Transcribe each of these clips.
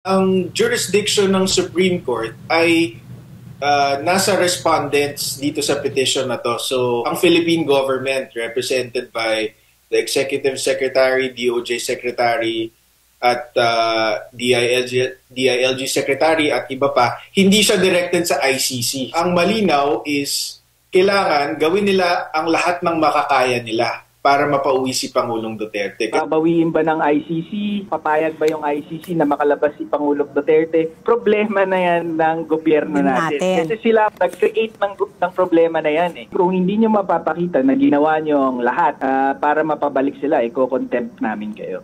Ang jurisdiction ng Supreme Court ay nasa respondents dito sa petition na to. So, ang Philippine government represented by the Executive Secretary, DOJ Secretary, at DILG Secretary at iba pa, hindi siya directed sa ICC. Ang malinaw is kailangan gawin nila ang lahat ng makakaya nila para mapauwi si Pangulong Duterte. Babawiin ba ng ICC? Papayag ba yung ICC na makalabas si Pangulong Duterte? Problema na yan ng gobyerno natin. Kasi sila nag-create ng problema na yan. Kung hindi nyo mapapakita na ginawa nyo ang lahat para mapabalik sila, iko-contempt namin kayo.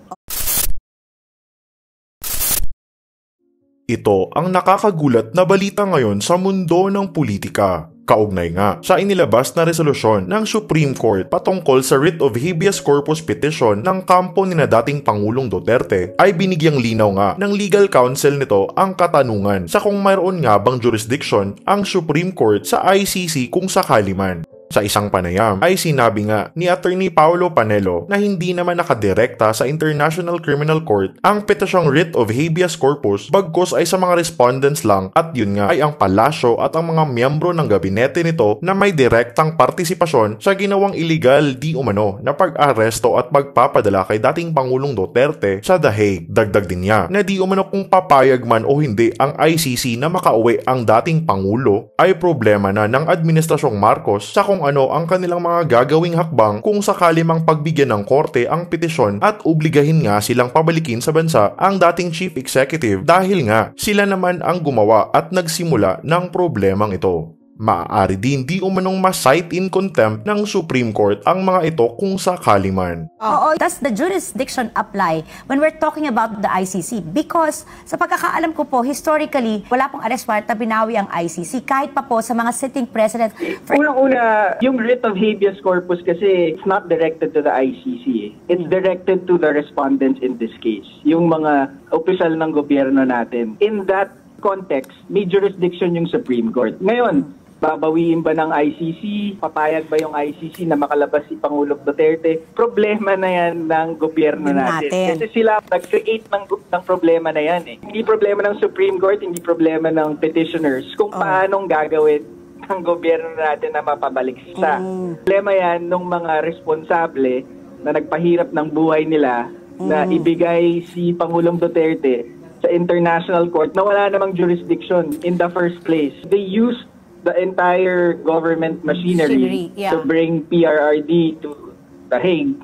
Ito ang nakakagulat na balita ngayon sa mundo ng politika. Kaugnay nga sa inilabas na resolusyon ng Supreme Court patungkol sa writ of habeas corpus petition ng kampo ni na dating Pangulong Duterte ay binigyang linaw nga ng legal counsel nito ang katanungan sa kung mayroon nga bang jurisdiction ang Supreme Court sa ICC kung sakali man. Sa isang panayam ay sinabi nga ni Attorney Paolo Panelo na hindi naman nakadirekta sa International Criminal Court ang petisyong writ of habeas corpus bagkus ay sa mga respondents lang at yun nga ay ang palasyo at ang mga miyembro ng gabinete nito na may direktang partisipasyon sa ginawang illegal di umano na pag-aresto at pagpapadala kay dating Pangulong Duterte sa The Hague. Dagdag din niya na di umano kung papayag man o hindi ang ICC na makauwi ang dating Pangulo ay problema na ng Administrasyong Marcos sa kung ano ang kanilang mga gagawing hakbang kung sakali mang pagbigyan ng korte ang petisyon at obligahin nga silang pabalikin sa bansa ang dating chief executive dahil nga sila naman ang gumawa at nagsimula ng problemang ito. Maaari din di umanong ma-cite in contempt ng Supreme Court ang mga ito kung sakali man. Oo, does the jurisdiction apply when we're talking about the ICC? Because sa pagkakaalam ko po, historically, wala pong arrest warrant na binawi ang ICC kahit pa po sa mga sitting president. Unang-una, yung writ of habeas corpus kasi it's not directed to the ICC. It's directed to the respondents in this case. Yung mga opisyal ng gobyerno natin. In that context, may jurisdiction yung Supreme Court. Ngayon, babawiin ba ng ICC? Papayag ba yung ICC na makalabas si Pangulong Duterte? Problema na yan ng gobyerno natin. Kasi sila nag-create ng problema na yan. Hindi problema ng Supreme Court, hindi problema ng petitioners kung paanong gagawin ng gobyerno natin na mapabalik sa. Problema yan ng mga responsable na nagpahirap ng buhay nila na ibigay si Pangulong Duterte sa international court na wala namang jurisdiction in the first place. They used the entire government machinery to bring PRRD to The Hague.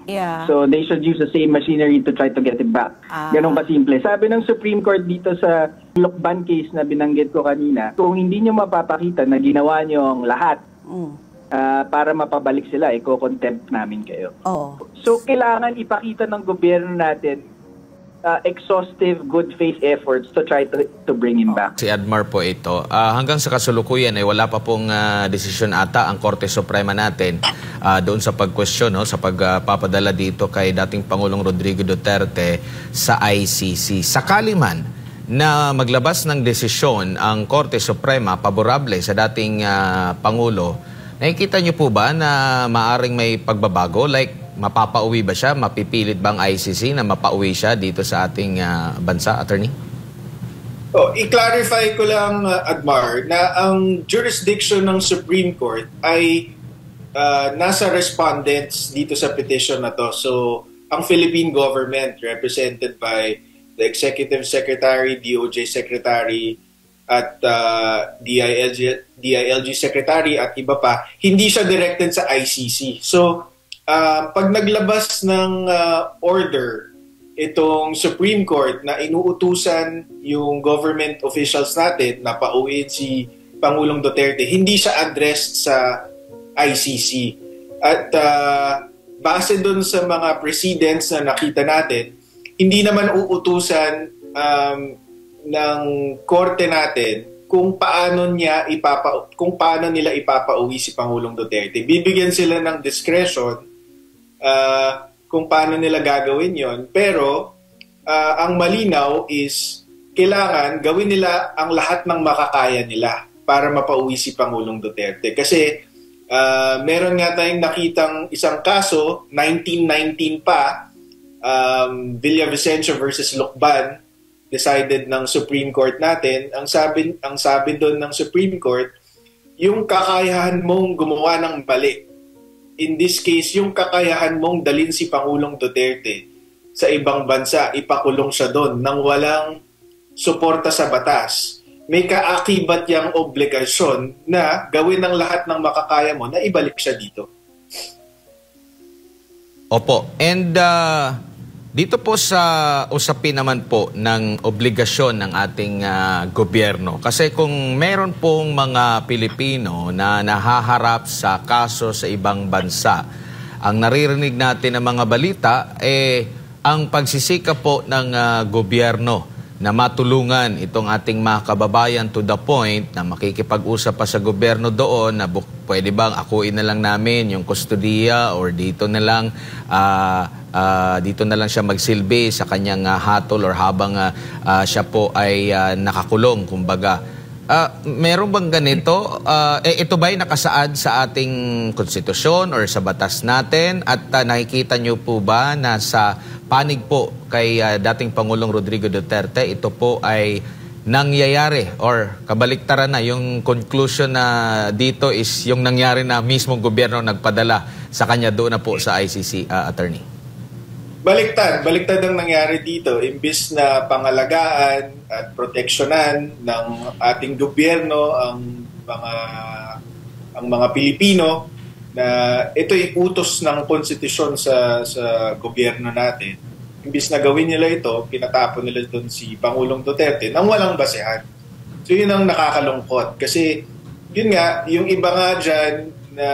So they should use the same machinery to try to get it back. Ganun kasimple. Sabi ng Supreme Court dito sa Lokban case na binanggit ko kanina, kung hindi nyo mapapakita na ginawa nyo ang lahat para mapabalik sila, iko-contempt namin kayo. So kailangan ipakita ng gobyerno natin exhaustive good faith efforts to try to bring him back. Si Admar po ito. Hanggang sa kasulukuyan ay wala pa pong desisyon ata ang Korte Suprema natin doon sa pag-question, sa pagpapadala dito kay dating Pangulong Rodrigo Duterte sa ICC. Sakali man na maglabas ng desisyon ang Korte Suprema paborable sa dating Pangulo, nakikita niyo po ba na maaring may pagbabago? Like, mapapauwi ba siya? Mapipilit bang ICC na mapauwi siya dito sa ating bansa, Attorney? I-clarify ko lang, Admar, na ang jurisdiction ng Supreme Court ay nasa respondents dito sa petition na to. So, ang Philippine government represented by the Executive Secretary, DOJ Secretary, at DILG Secretary at iba pa, hindi siya directed sa ICC. So, pag naglabas ng order itong Supreme Court na inuutusan yung government officials natin na pauwiin si Pangulong Duterte, hindi siya addressed sa ICC. At base dun sa mga precedents na nakita natin, hindi naman uutusan ng korte natin kung paano nila ipapauwi si Pangulong Duterte. Bibigyan sila ng discretion kung paano nila gagawin yon. Pero ang malinaw is kailangan gawin nila ang lahat ng makakaya nila para mapauwi si Pangulong Duterte. Kasi meron nga tayong nakitang isang kaso, 1919 pa, Villavicencio versus Lokban, decided ng Supreme Court natin, ang sabi doon ng Supreme Court, yung kakayahan mong gumawa ng mali. In this case, yung kakayahan mong dalhin si Pangulong Duterte sa ibang bansa, ipakulong siya doon nang walang suporta sa batas. May kaakibat yang obligasyon na gawin ng lahat ng makakaya mo na ibalik siya dito. Opo. And dito po sa usapin naman po ng obligasyon ng ating gobyerno. Kasi kung meron pong mga Pilipino na nahaharap sa kaso sa ibang bansa, ang naririnig natin ng mga balita ang pagsisikap po ng gobyerno na matulungan itong ating mga kababayan to the point na makikipag-usap pa sa gobyerno doon na pwede bang akuin na lang namin yung kustodiya or dito na lang siya magsilbi sa kanyang hatol or habang siya po ay nakakulong, kumbaga. Meron bang ganito? Ito ba ay nakasaad sa ating konstitusyon or sa batas natin? At nakikita niyo po ba na sa panig po kay dating Pangulong Rodrigo Duterte, ito po ay nangyayari or kabaliktaran na yung conclusion na dito is yung nangyari na mismong gobyerno nagpadala sa kanya doon na po sa ICC, attorney? Baliktad ang nangyari dito. Imbis na pangalagaan at proteksyonan ng ating gobyerno ang mga Pilipino, na ito'y utos ng konstitusyon sa gobyerno natin. Imbis na gawin nila ito, pinatapon nila doon si Pangulong Duterte nang walang basehan. So yun ang nakakalungkot. Kasi yun nga, yung iba nga dyan na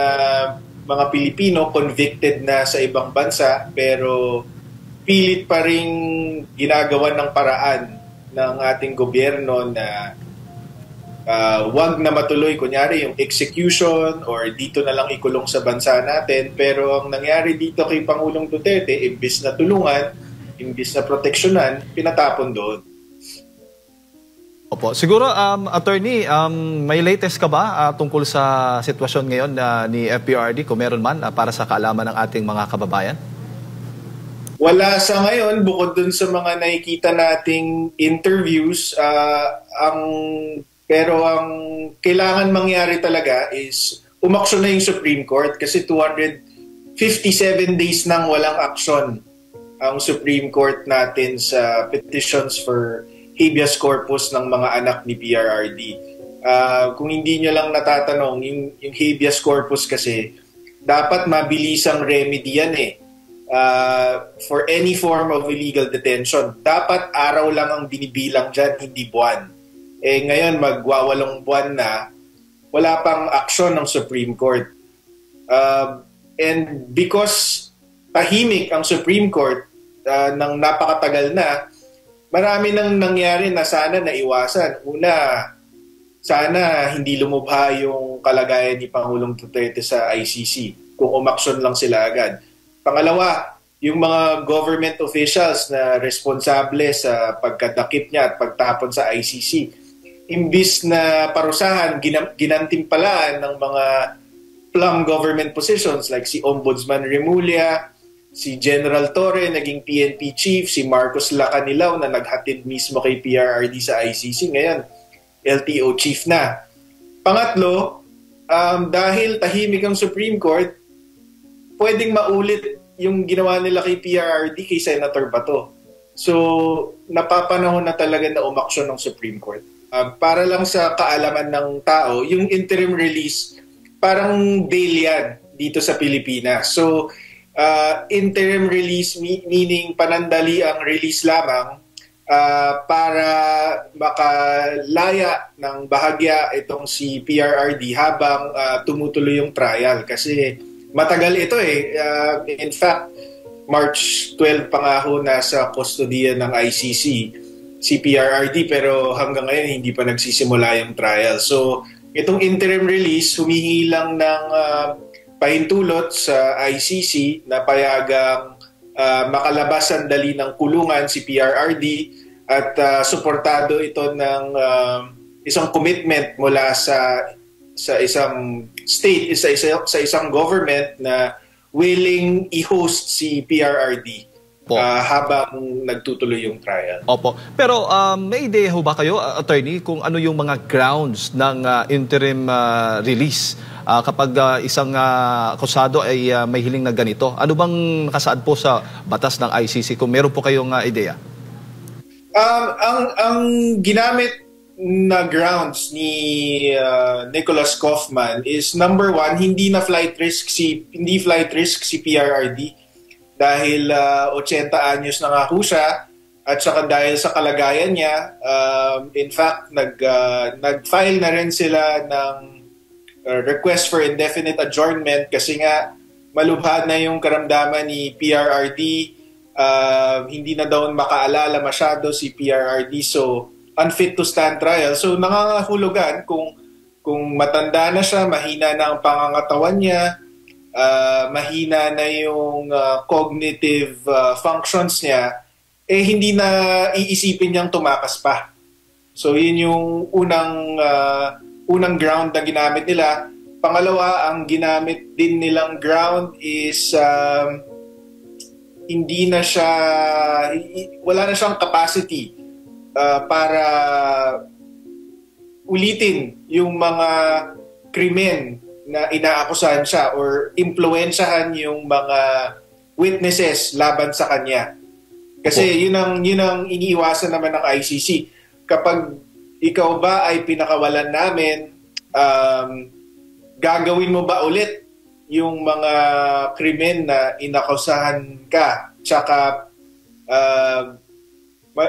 mga Pilipino convicted na sa ibang bansa pero pilit pa rin ginagawa ng paraan ng ating gobyerno na wag na matuloy, kunyari yung execution or dito na lang ikulong sa bansa natin. Pero ang nangyari dito kay Pangulong Duterte, imbis na tulungan, imbis na proteksyonan, pinatapon doon. Opo. Siguro, attorney, may latest ka ba tungkol sa sitwasyon ngayon ni FPRD, kung meron man, para sa kaalaman ng ating mga kababayan? Wala sa ngayon, bukod dun sa mga nakikita nating interviews, pero ang kailangan mangyari talaga is umaksyon na yung Supreme Court kasi 257 days nang walang aksyon ang Supreme Court natin sa petitions for habeas corpus ng mga anak ni PRRD. Kung hindi nyo lang natatanong, yung habeas corpus kasi dapat mabilisang remedy yan for any form of illegal detention. Dapat araw lang ang binibilang dyan, hindi buwan. Ngayon magwawalong buwan na wala pang aksyon ng Supreme Court. And because tahimik ang Supreme Court ng napakatagal na, marami nang nangyari na sana naiwasan. Una, sana hindi lumubha yung kalagayan ni Pangulong Duterte sa ICC kung umaksyon lang sila agad. Pangalawa, yung mga government officials na responsable sa pagkadakip niya at pagtapon sa ICC, imbis na parusahan, ginantimpalaan ng mga plum government positions like si Ombudsman Remulla, si General Torre, naging PNP chief, si Marcos Lacanilaw na naghatid mismo kay PRRD sa ICC, ngayon LTO chief na. Pangatlo, dahil tahimik ang Supreme Court, pwedeng maulit yung ginawa nila kay PRRD kay Senator Bato. So, napapanahon na talaga na umaksyon ng Supreme Court. Para lang sa kaalaman ng tao, yung interim release, parang bail yan dito sa Pilipinas. So, interim release meaning panandali ang release lamang para makalaya ng bahagya itong si PRRD habang tumutuloy yung trial. Kasi matagal ito in fact, March 12 pa nga ho nasa kustodiya ng ICC si PRRD pero hanggang ngayon hindi pa nagsisimula yung trial. So, itong interim release, humihingi lang ng pahintulot sa ICC na payagang makalabas sandali ng kulungan si PRRD at suportado ito ng isang commitment mula sa isang state, sa isang government na willing i-host si PRRD Opo. habang nagtutuloy yung trial. Opo. Pero may ideya ho ba kayo, attorney, kung ano yung mga grounds ng interim release kapag isang akusado ay may hiling na ganito? Ano bang nakasaad po sa batas ng ICC kung meron po kayong ideya? Ang ginamit na grounds ni Nicholas Kaufman is number one, hindi flight risk si PRRD dahil 80 anyos na nga ho siya at saka dahil sa kalagayan niya, in fact nag-file na rin sila ng request for indefinite adjournment kasi nga malubha na yung karamdaman ni PRRD, hindi na daw makaalala masyado si PRRD, so unfit to stand trial. So nangangahulugan kung matanda na siya, mahina na ang pangangatawan niya, mahina na yung cognitive functions niya, hindi na iisipin niyang tumakas pa. So yun yung unang ground na ginamit nila. Pangalawa, ang ginamit din nilang ground is wala na siyang capacity para ulitin yung mga krimen na inaakusahan siya or impluwensyahan yung mga witnesses laban sa kanya. Kasi yun ang iniiwasan naman ng ICC. Kapag ikaw ba ay pinakawalan namin, gagawin mo ba ulit yung mga krimen na inakusahan ka? Tsaka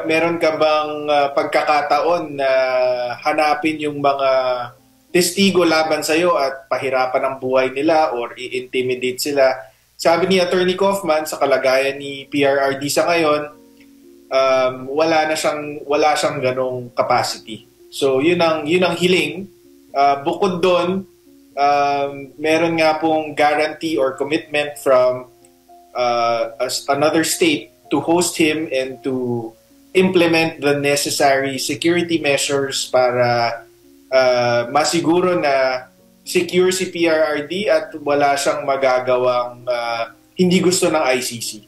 meron ka bang pagkakataon na hanapin yung mga testigo laban sa'yo at pahirapan ang buhay nila or i-intimidate sila? Sabi ni Attorney Kaufman, sa kalagayan ni PRRD sa ngayon, wala siyang ganong capacity. So yun ang hiling. Bukod doon, meron nga pong guarantee or commitment from another state to host him and to implement the necessary security measures para masiguro na secure si PRRD at wala siyang magagawang hindi gusto ng ICC.